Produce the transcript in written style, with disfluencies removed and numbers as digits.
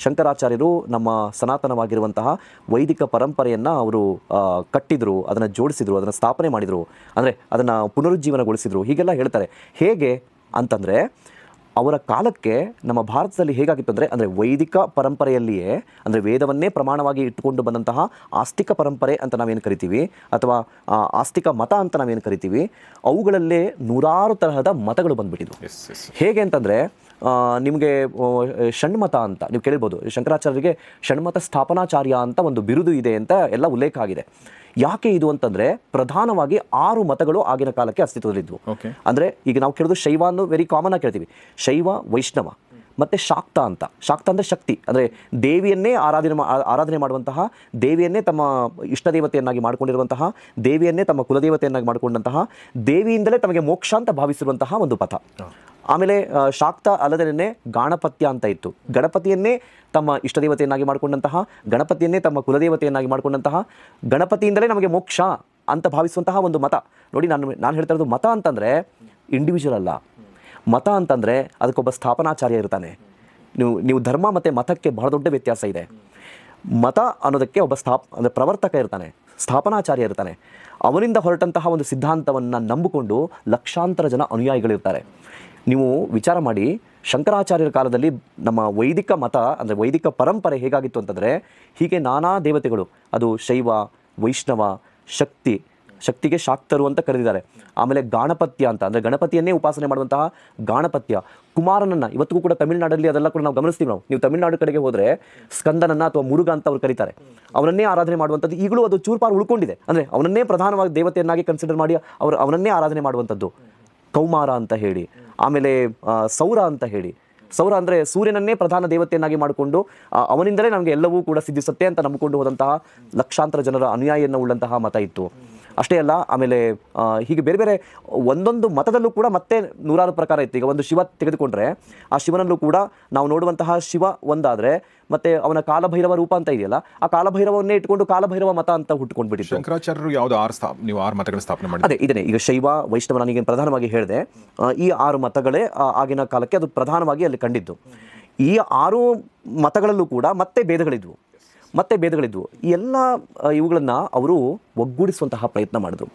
ಶಂಕರಾಚಾರ್ಯರು ನಮ್ಮ ಸನಾತನವಾಗಿರುವಂತಹ ವೈದಿಕ ಪರಂಪರೆಯನ್ನು ಅವರು ಕಟ್ಟಿದ್ರು, ಅದನ್ನು ಜೋಡಿಸಿದ್ರು, ಅದನ್ನು ಸ್ಥಾಪನೆ ಮಾಡಿದರು, ಅಂದರೆ ಅದನ್ನು ಪುನರುಜ್ಜೀವನಗೊಳಿಸಿದರು, ಹೀಗೆಲ್ಲ ಹೇಳ್ತಾರೆ. ಹೇಗೆ ಅಂತಂದರೆ ಅವರ ಕಾಲಕ್ಕೆ ನಮ್ಮ ಭಾರತದಲ್ಲಿ ಹೇಗಾಗಿತ್ತು ಅಂದರೆ ವೈದಿಕ ಪರಂಪರೆಯಲ್ಲಿಯೇ, ಅಂದರೆ ವೇದವನ್ನೇ ಪ್ರಮಾಣವಾಗಿ ಇಟ್ಟುಕೊಂಡು ಬಂದಂತಹ ಆಸ್ತಿಕ ಪರಂಪರೆ ಅಂತ ನಾವೇನು ಕರಿತೀವಿ, ಅಥವಾ ಆಸ್ತಿಕ ಮತ ಅಂತ ನಾವೇನು ಕರಿತೀವಿ, ಅವುಗಳಲ್ಲೇ ನೂರಾರು ತರಹದ ಮತಗಳು ಬಂದ್ಬಿಟ್ಟಿದ್ವು. ಹೇಗೆ ಅಂತಂದರೆ ನಿಮಗೆ ಷಣ್ಮತ ಅಂತ ನೀವು ಕೇಳಿರ್ಬೋದು. ಶಂಕರಾಚಾರ್ಯರಿಗೆ ಷಣ್ಮತ ಸ್ಥಾಪನಾಚಾರ್ಯ ಅಂತ ಒಂದು ಬಿರುದು ಇದೆ ಅಂತ ಎಲ್ಲ ಉಲ್ಲೇಖ ಆಗಿದೆ. ಯಾಕೆ ಇದು ಅಂತಂದರೆ ಪ್ರಧಾನವಾಗಿ 6 ಮತಗಳು ಆಗಿನ ಕಾಲಕ್ಕೆ ಅಸ್ತಿತ್ವದಲ್ಲಿದ್ವು. ಅಂದರೆ ಈಗ ನಾವು ಕೇಳೋದು ಶೈವ ಅನ್ನು ವೆರಿ ಕಾಮನ್ ಆಗಿ ಕೇಳ್ತೀವಿ. ಶೈವ, ವೈಷ್ಣವ ಮತ್ತು ಶಾಕ್ತ ಅಂತ. ಶಾಕ್ತ ಅಂದರೆ ಶಕ್ತಿ, ಅಂದರೆ ದೇವಿಯನ್ನೇ ಆರಾಧನೆ ಮಾಡುವಂತಹ, ದೇವಿಯನ್ನೇ ತಮ್ಮ ಇಷ್ಟ ದೇವತೆಯನ್ನಾಗಿ ಮಾಡಿಕೊಂಡಿರುವಂತಹ, ದೇವಿಯನ್ನೇ ತಮ್ಮ ಕುಲದೇವತೆಯನ್ನಾಗಿ ಮಾಡಿಕೊಂಡಂತಹ, ದೇವಿಯಿಂದಲೇ ತಮಗೆ ಮೋಕ್ಷ ಅಂತ ಭಾವಿಸಿರುವಂತಹ ಒಂದು ಪಥ. ಆಮೇಲೆ ಶಾಕ್ತ ಅಲ್ಲದೇ ಗಾಣಪತ್ಯ ಅಂತ ಇತ್ತು. ಗಣಪತಿಯನ್ನೇ ತಮ್ಮ ಇಷ್ಟ ದೇವತೆಯನ್ನಾಗಿ ಮಾಡಿಕೊಂಡಂತಹ, ಗಣಪತಿಯನ್ನೇ ತಮ್ಮ ಕುಲದೇವತೆಯನ್ನಾಗಿ ಮಾಡಿಕೊಂಡಂತಹ, ಗಣಪತಿಯಿಂದಲೇ ನಮಗೆ ಮೋಕ್ಷ ಅಂತ ಭಾವಿಸುವಂತಹ ಒಂದು ಮತ. ನೋಡಿ, ನಾನು ಹೇಳ್ತಾ ಇರೋದು ಮತ ಅಂತಂದರೆ ಇಂಡಿವಿಜುವಲ್ ಅಲ್ಲ. ಮತ ಅಂತಂದರೆ ಅದಕ್ಕೊಬ್ಬ ಸ್ಥಾಪನಾಚಾರ್ಯ ಇರ್ತಾನೆ. ನೀವು ಧರ್ಮ ಮತ್ತು ಮತಕ್ಕೆ ಬಹಳ ದೊಡ್ಡ ವ್ಯತ್ಯಾಸ ಇದೆ. ಮತ ಅನ್ನೋದಕ್ಕೆ ಒಬ್ಬ ಅಂದರೆ ಪ್ರವರ್ತಕ ಇರ್ತಾನೆ, ಸ್ಥಾಪನಾಚಾರ್ಯ ಇರ್ತಾನೆ. ಅವನಿಂದ ಹೊರಟಂತಹ ಒಂದು ಸಿದ್ಧಾಂತವನ್ನು ನಂಬಿಕೊಂಡು ಲಕ್ಷಾಂತರ ಜನ ಅನುಯಾಯಿಗಳಿರ್ತಾರೆ. ನೀವು ವಿಚಾರ ಮಾಡಿ, ಶಂಕರಾಚಾರ್ಯರ ಕಾಲದಲ್ಲಿ ನಮ್ಮ ವೈದಿಕ ಮತ ಅಂದರೆ ವೈದಿಕ ಪರಂಪರೆ ಹೇಗಾಗಿತ್ತು ಅಂತಂದರೆ, ಹೀಗೆ ನಾನಾ ದೇವತೆಗಳು, ಅದು ಶೈವ, ವೈಷ್ಣವ, ಶಕ್ತಿಗೆ ಶಾಕ್ತರು ಅಂತ ಕರೆದಿದ್ದಾರೆ. ಆಮೇಲೆ ಗಾಣಪತ್ಯ ಅಂತ, ಅಂದರೆ ಗಣಪತಿಯನ್ನೇ ಉಪಾಸನೆ ಮಾಡುವಂತಹ ಗಾಣಪತ್ಯ. ಕುಮಾರನನ್ನು ಇವತ್ತಿಗೂ ಕೂಡ ತಮಿಳುನಾಡಲ್ಲಿ ಅದೆಲ್ಲ ಕೂಡ ನಾವು ಗಮನಿಸ್ತೀವಿ. ನೀವು ತಮಿಳುನಾಡು ಕಡೆಗೆ ಹೋದರೆ ಸ್ಕಂದನನ್ನು ಅಥವಾ ಮುರುಘ ಅಂತ ಅವ್ರು ಕರೀತಾರೆ, ಅವನನ್ನೇ ಆರಾಧನೆ ಮಾಡುವಂಥದ್ದು ಈಗಲೂ ಅದು ಚೂರ್ಪಾರು ಉಳ್ಕೊಂಡಿದೆ. ಅಂದರೆ ಅವನನ್ನೇ ಪ್ರಧಾನವಾಗಿ ದೇವತೆಯನ್ನಾಗಿ ಕನ್ಸಿಡರ್ ಮಾಡಿ ಅವನನ್ನೇ ಆರಾಧನೆ ಮಾಡುವಂಥದ್ದು. ಕೌಮಾರ ಅಂತ ಹೇಳಿ, ಆಮೇಲೆ ಸೌರ ಅಂತ ಹೇಳಿ. ಸೌರ ಅಂದರೆ ಸೂರ್ಯನನ್ನೇ ಪ್ರಧಾನ ದೇವತೆಯನ್ನಾಗಿ ಮಾಡಿಕೊಂಡು ಅವನಿಂದಲೇ ನಮಗೆ ಎಲ್ಲವೂ ಕೂಡ ಸಿದ್ಧಿಸುತ್ತೆ ಅಂತ ನಂಬಿಕೊಂಡು ಹೋದಂತಹ ಲಕ್ಷಾಂತರ ಜನರ ಅನುಯಾಯಿಯನ್ನು ಉಳ್ಳಂತಹ ಮತ ಇತ್ತು. ಅಷ್ಟೇ ಅಲ್ಲ, ಆಮೇಲೆ ಹೀಗೆ ಬೇರೆ ಬೇರೆ ಒಂದೊಂದು ಮತದಲ್ಲೂ ಕೂಡ ಮತ್ತೆ ನೂರಾರು ಪ್ರಕಾರ ಇತ್ತು. ಈಗ ಒಂದು ಶಿವ ತೆಗೆದುಕೊಂಡ್ರೆ ಆ ಶಿವನಲ್ಲೂ ಕೂಡ ನಾವು ನೋಡುವಂತಹ ಶಿವ ಒಂದಾದರೆ, ಮತ್ತೆ ಅವನ ಕಾಲಭೈರವ ರೂಪ ಅಂತ ಇದೆಯಲ್ಲ, ಆ ಕಾಲಭೈರವನ್ನೇ ಇಟ್ಕೊಂಡು ಕಾಲಭೈರವ ಮತ ಅಂತ ಹುಟ್ಟುಕೊಂಡ್ಬಿಟ್ಟಿತ್ತು. ಶಂಕರಾಚಾರ್ಯರು ಯಾವುದು 6 ಮತಗಳ ಸ್ಥಾಪನೆ ಮಾಡಿ? ಅದೇ ಇದನ್ನೇ ಈಗ ಶೈವ, ವೈಷ್ಣವ, ನನಗೆ ಪ್ರಧಾನವಾಗಿ ಹೇಳಿದೆ. ಈ 6 ಮತಗಳೇ ಆಗಿನ ಕಾಲಕ್ಕೆ ಅದು ಪ್ರಧಾನವಾಗಿ ಅಲ್ಲಿ ಕಂಡಿದ್ದು. ಈ 6 ಮತಗಳಲ್ಲೂ ಕೂಡ ಮತ್ತೆ ಭೇದಗಳಿದ್ವು. ಈ ಎಲ್ಲ ಇವುಗಳನ್ನು ಅವರು ಒಗ್ಗೂಡಿಸುವಂತಹ ಪ್ರಯತ್ನ ಮಾಡಿದ್ರು.